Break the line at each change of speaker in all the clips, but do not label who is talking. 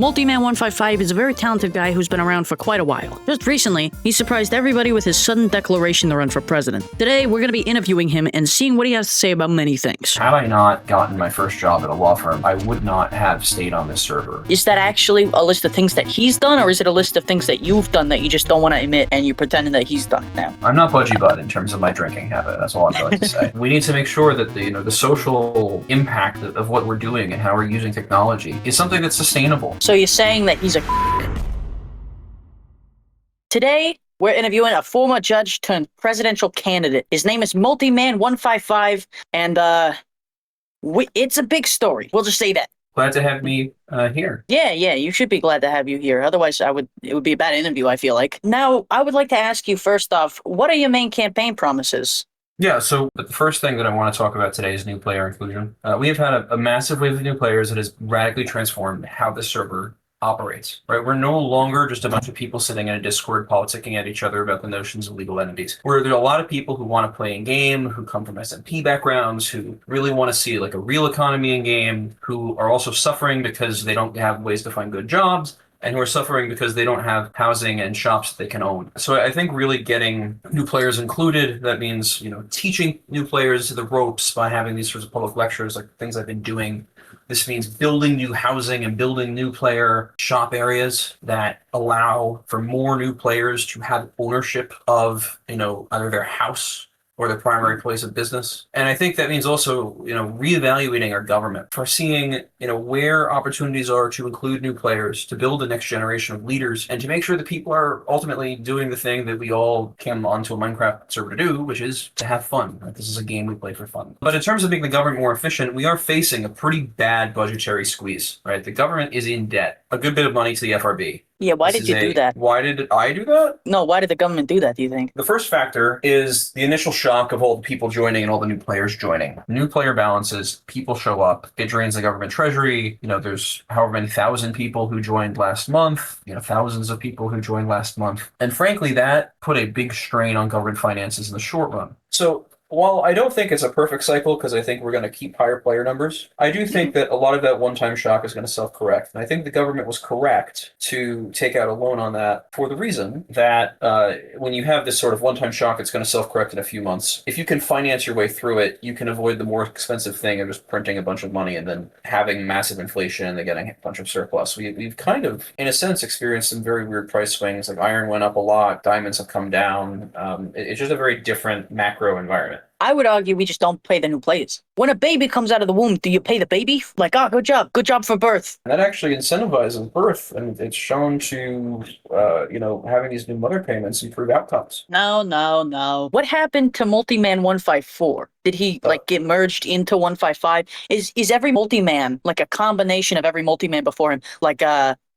Multiman155 is a very talented guy who's been around for quite a while. Just recently, he surprised everybody with his sudden declaration to run for president. Today, we're going to be interviewing him and seeing what he has to say about many things.
Had I not gotten my first job at a law firm, I would not have stayed on this server.
Is that actually a list of things that he's done, or is it a list of things that you've done that you just don't want to admit and you're pretending that he's done now?
I'm not budgie bud in terms of my drinking habit. That's all I'm going to say. We need to make sure that the social impact of what we're doing and how we're using technology is something that's sustainable.
So you're saying that he's a Today, we're interviewing a former judge turned presidential candidate. His name is Multiman155, and it's a big story. We'll just say that.
Glad to have me here.
Yeah, you should be glad to have you here. Otherwise, it would be a bad interview, I feel like. Now, I would like to ask you first off, what are your main campaign promises?
Yeah, so the first thing that I want to talk about today is new player inclusion. We have had a massive wave of new players that has radically transformed how the server operates, right? We're no longer just a bunch of people sitting in a Discord politicking at each other about the notions of legal entities. Where there are a lot of people who want to play in game, who come from SMP backgrounds, who really want to see like a real economy in game, who are also suffering because they don't have ways to find good jobs, and who are suffering because they don't have housing and shops that they can own. So I think really getting new players included, that means, teaching new players the ropes by having these sorts of public lectures, like things I've been doing. This means building new housing and building new player shop areas that allow for more new players to have ownership of, either their house or their primary place of business. And I think that means also, reevaluating our government, foreseeing, where opportunities are to include new players, to build the next generation of leaders, and to make sure that people are ultimately doing the thing that we all came onto a Minecraft server to do, which is to have fun. Right? This is a game we play for fun. But in terms of making the government more efficient, we are facing a pretty bad budgetary squeeze, right? The government is in debt, a good bit of money to the FRB.
Yeah, why did you do that?
Why did I do that?
No, why did the government do that, do you think?
The first factor is the initial shock of all the people joining and all the new players joining. New player balances, people show up, it drains the government treasury. There's however many thousand people who joined last month, thousands of people who joined last month. And frankly, that put a big strain on government finances in the short run. So while I don't think it's a perfect cycle, because I think we're going to keep higher player numbers, I do think that a lot of that one-time shock is going to self-correct. And I think the government was correct to take out a loan on that for the reason that when you have this sort of one-time shock, it's going to self-correct in a few months. If you can finance your way through it, you can avoid the more expensive thing of just printing a bunch of money and then having massive inflation and then getting a bunch of surplus. We've kind of, in a sense, experienced some very weird price swings. Like iron went up a lot, diamonds have come down. It's just a very different macro environment.
I would argue we just don't pay the new players. When a baby comes out of the womb, do you pay the baby? Like, good job for birth.
And that actually incentivizes birth, and it's shown to, having these new mother payments improve outcomes.
No. What happened to Multiman154? Did he get merged into 155? Is every Multiman like a combination of every Multiman before him, like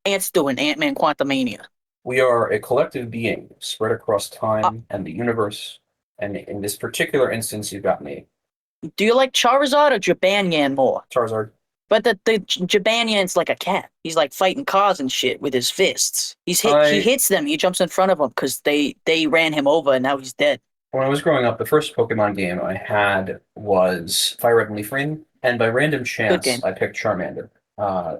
Ant's doing Ant-Man Quantumania?
We are a collective being spread across time and the universe. And in this particular instance, you've got me.
Do you like Charizard or Jabanyan more?
Charizard.
But the Jabanyan's like a cat. He's like fighting cars and shit with his fists. He hits them. He jumps in front of them because they ran him over and now he's dead.
When I was growing up, the first Pokemon game I had was Fire Red and Leaf Green. And by random chance, I picked Charmander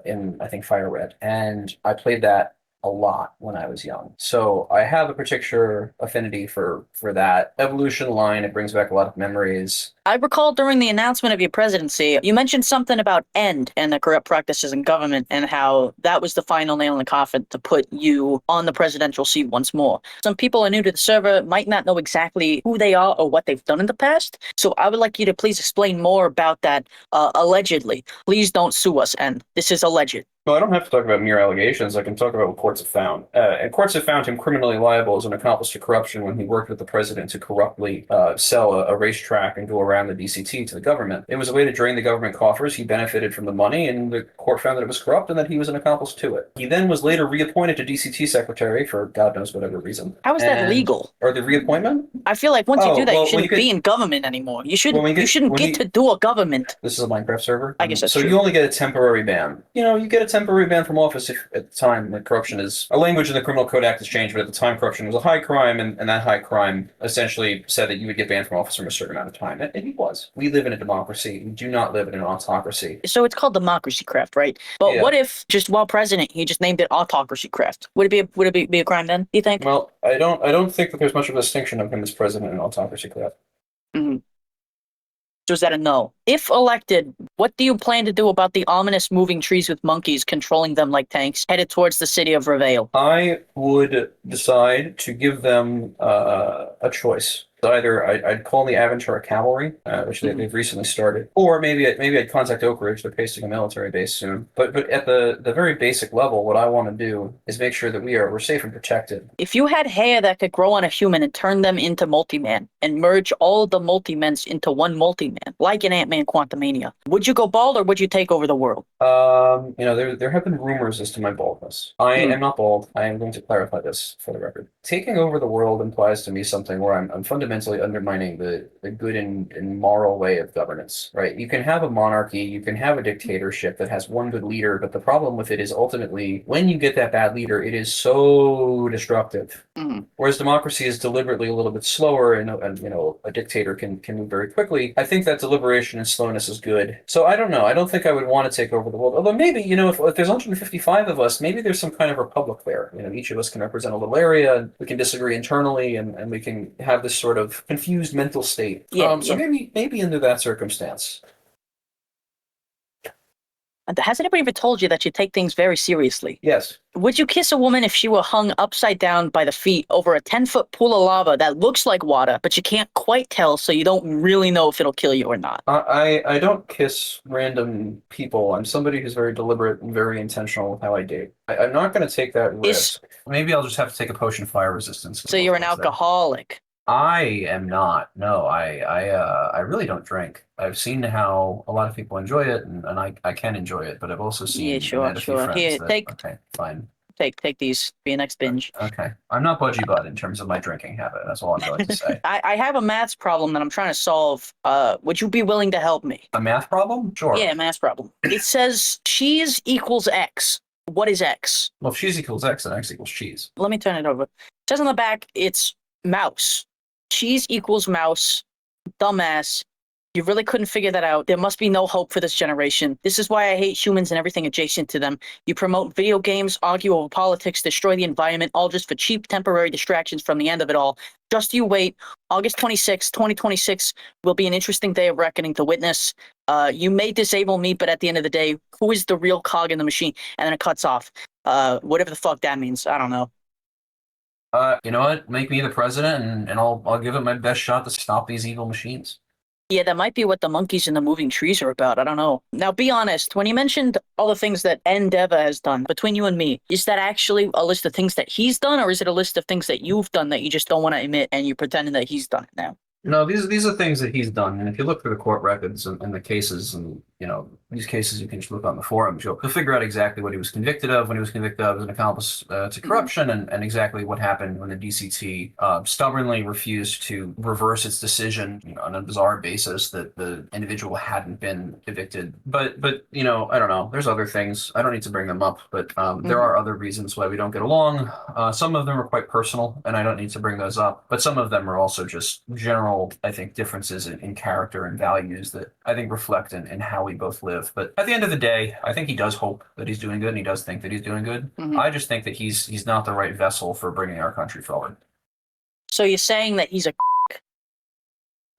in, I think, Fire Red. And I played that a lot when I was young. So I have a particular affinity for that evolution line. It brings back a lot of memories.
I recall during the announcement of your presidency, you mentioned something about END and the corrupt practices in government and how that was the final nail in the coffin to put you on the presidential seat once more. Some people are new to the server, might not know exactly who they are or what they've done in the past. So I would like you to please explain more about that allegedly. Please don't sue us, END. This is alleged.
Well, I don't have to talk about mere allegations. I can talk about what courts have found. And courts have found him criminally liable as an accomplice to corruption when he worked with the president to corruptly sell a racetrack and go around the DCT to the government. It was a way to drain the government coffers. He benefited from the money, and the court found that it was corrupt and that he was an accomplice to it. He then was later reappointed to DCT secretary for God knows whatever reason.
How is that legal?
Or the reappointment?
I feel like once you do that, you shouldn't be in government anymore. You shouldn't get to do a government.
This is a Minecraft server?
I guess that's true.
So you only get a temporary ban. You get a temporary ban from office if at the time when corruption is a language in the Criminal Code Act has changed, but at the time corruption was a high crime, and that high crime essentially said that you would get banned from office for a certain amount of time. It maybe he was. We live in a democracy. We do not live in an autocracy.
So it's called democracy craft, right? But
Yeah.
what if just while president, he just named it autocracy craft? Would it be a crime then? Do you think?
Well, I don't think that there's much of a distinction of him as president and autocracy craft.
Mhm. So is that a no? If elected, what do you plan to do about the ominous moving trees with monkeys controlling them like tanks headed towards the city of Reveille?
I would decide to give them a choice. Either I'd call the Aventura Cavalry, which they've recently started, or maybe I'd contact Oak Ridge. They're pasting a military base soon. But at the very basic level, what I want to do is make sure that we're safe and protected.
If you had hair that could grow on a human and turn them into Multiman and merge all the Multimens into one Multiman, like in Ant-Man Quantumania, would you go bald or would you take over the world?
There have been rumors as to my baldness. I am not bald. I am going to clarify this for the record. Taking over the world implies to me something where I'm fundamentally undermining the good and moral way of governance, right? You can have a monarchy, you can have a dictatorship that has one good leader, but the problem with it is ultimately when you get that bad leader, it is so destructive. Whereas democracy is deliberately a little bit slower, and a dictator can move very quickly. I think that deliberation and slowness is good. So I don't know. I don't think I would want to take over the world. Although maybe, if there's 155 of us, maybe there's some kind of republic there. Each of us can represent a little area, and we can disagree internally, and we can have this sort of confused mental state. So maybe under that circumstance.
Has anybody ever told you that you take things very seriously?
Yes.
Would you kiss a woman if she were hung upside down by the feet over a 10-foot pool of lava that looks like water, but you can't quite tell, so you don't really know if it'll kill you or not?
I don't kiss random people. I'm somebody who's very deliberate and very intentional with how I date. I'm not going to take that risk. Maybe I'll just have to take a potion of fire resistance.
So you're an alcoholic.
I am not. No, I really don't drink. I've seen how a lot of people enjoy it, and I can enjoy it, but I've also seen
sure. Here,
okay, fine.
Take these for your next binge.
Okay. I'm not budgie bud in terms of my drinking habit. That's all I'm going to say.
I have a maths problem that I'm trying to solve. Would you be willing to help me?
A math problem? Sure.
Yeah, math problem. It says cheese equals X. What is X?
Well, if cheese equals X, then X equals cheese.
Let me turn it over. It says on the back, it's mouse. Cheese equals mouse. Dumbass. You really couldn't figure that out. There must be no hope for this generation. This is why I hate humans and everything adjacent to them. You promote video games, argue over politics, destroy the environment, all just for cheap temporary distractions from the end of it all. Just you wait. August 26, 2026 will be an interesting day of reckoning to witness. You may disable me, but at the end of the day, who is the real cog in the machine? And then it cuts off. Whatever the fuck that means. I don't know.
You know what? Make me the president, and I'll give it my best shot to stop these evil machines.
Yeah, that might be what the monkeys and the moving trees are about. I don't know. Now, be honest. When you mentioned all the things that xEndeavour has done, between you and me, is that actually a list of things that he's done, or is it a list of things that you've done that you just don't want to admit and you're pretending that he's done it now?
No, these are things that he's done, and if you look through the court records and the cases, and these cases, you can just look on the forums. You'll figure out exactly what he was convicted of when he was convicted of as an accomplice to corruption, and exactly what happened when the DCT stubbornly refused to reverse its decision on a bizarre basis that the individual hadn't been convicted. But I don't know. There's other things. I don't need to bring them up, but there are other reasons why we don't get along. Some of them are quite personal, and I don't need to bring those up. But some of them are also just general, I think, differences in character and values that I think reflect in how we both live. But at the end of the day, I think he does hope that he's doing good, and he does think that he's doing good. I just think that he's not the right vessel for bringing our country forward.
So you're saying that he's a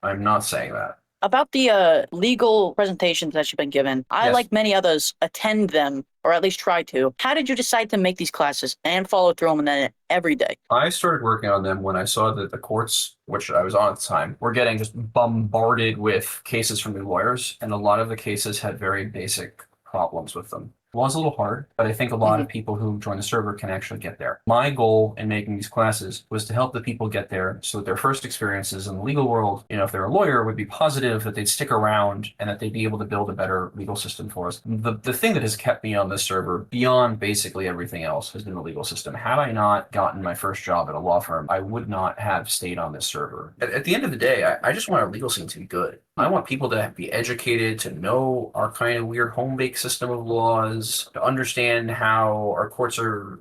I'm not saying that.
About the legal presentations that you've been given, I, like many others, attend them, or at least try to. How did you decide to make these classes and follow through on them every day?
I started working on them when I saw that the courts, which I was on at the time, were getting just bombarded with cases from new lawyers, and a lot of the cases had very basic problems with them. It was a little hard, but I think a lot of people who join the server can actually get there. My goal in making these classes was to help the people get there so that their first experiences in the legal world, if they're a lawyer, would be positive, that they'd stick around, and that they'd be able to build a better legal system for us. The thing that has kept me on this server, beyond basically everything else, has been the legal system. Had I not gotten my first job at a law firm, I would not have stayed on this server. At the end of the day, I just want our legal scene to be good. I want people to be educated, to know our kind of weird home-based system of laws, jurisdictions, to understand how our courts are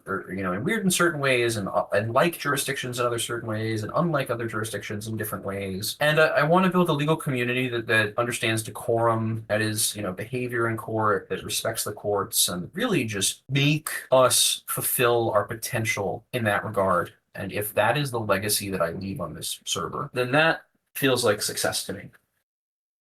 weird in certain ways, and like jurisdictions in other certain ways, and unlike other jurisdictions in different ways. And I want to build a legal community that understands decorum, that is, behavior in court, that respects the courts, and really just make us fulfill our potential in that regard. And if that is the legacy that I leave on this server, then that feels like success to me.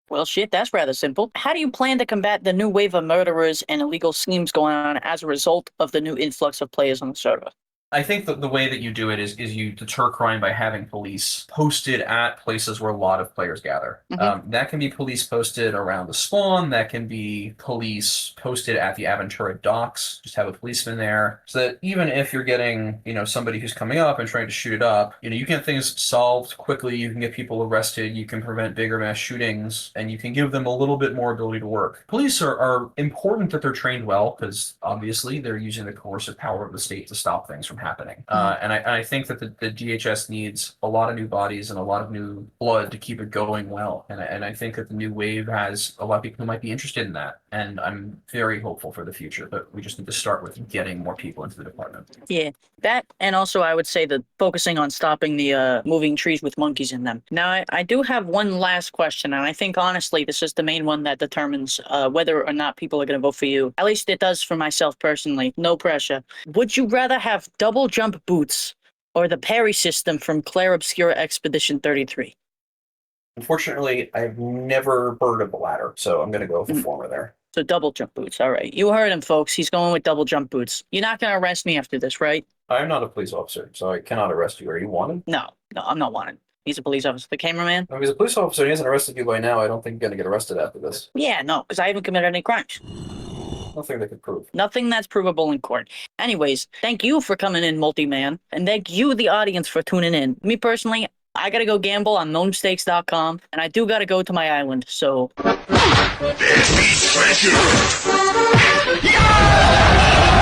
Well, shit, that's rather simple. How do you plan to combat the new wave of murderers and illegal schemes going on as a result of the new influx of players on the server?
I think that the way that you do it is you deter crime by having police posted at places where a lot of players gather. That can be police posted around the spawn. That can be police posted at the Aventura docks. Just have a policeman there, so that even if you're getting, somebody who's coming up and trying to shoot it up, you can get things solved quickly. You can get people arrested. You can prevent bigger mass shootings, and you can give them a little bit more ability to work. Police are important that they're trained well, because obviously they're using the coercive power of the state to stop things from happening. And I think that the DHS needs a lot of new bodies and a lot of new blood to keep it going well. And I think that the new wave has a lot of people who might be interested in that. And I'm very hopeful for the future, but we just need to start with getting more people into the department.
Yeah, that, and also I would say that focusing on stopping the moving trees with monkeys in them. Now, I do have one last question, and I think honestly this is the main one that determines whether or not people are going to vote for you. At least it does for myself personally. No pressure. Would you rather have double jump boots or the parry system from Claire Obscura Expedition 33?
Unfortunately, I've never heard of the latter, so I'm going to go with the former there.
So double jump boots. All right. You heard him, folks. He's going with double jump boots. You're not going to arrest me after this, right?
I'm not a police officer, so I cannot arrest you. Are you wanted?
No, I'm not wanted. He's a police officer. The cameraman?
If he's a police officer and he hasn't arrested you by now, I don't think you're going to get arrested after this.
Yeah, no, because I haven't committed any crimes.
Nothing they could prove.
Nothing that's provable in court. Anyways, thank you for coming in, Multiman. And thank you, the audience, for tuning in. Me personally, I gotta go gamble on gnomestakes.com, and I do gotta go to my island, so...
There's me treasure! Yeah!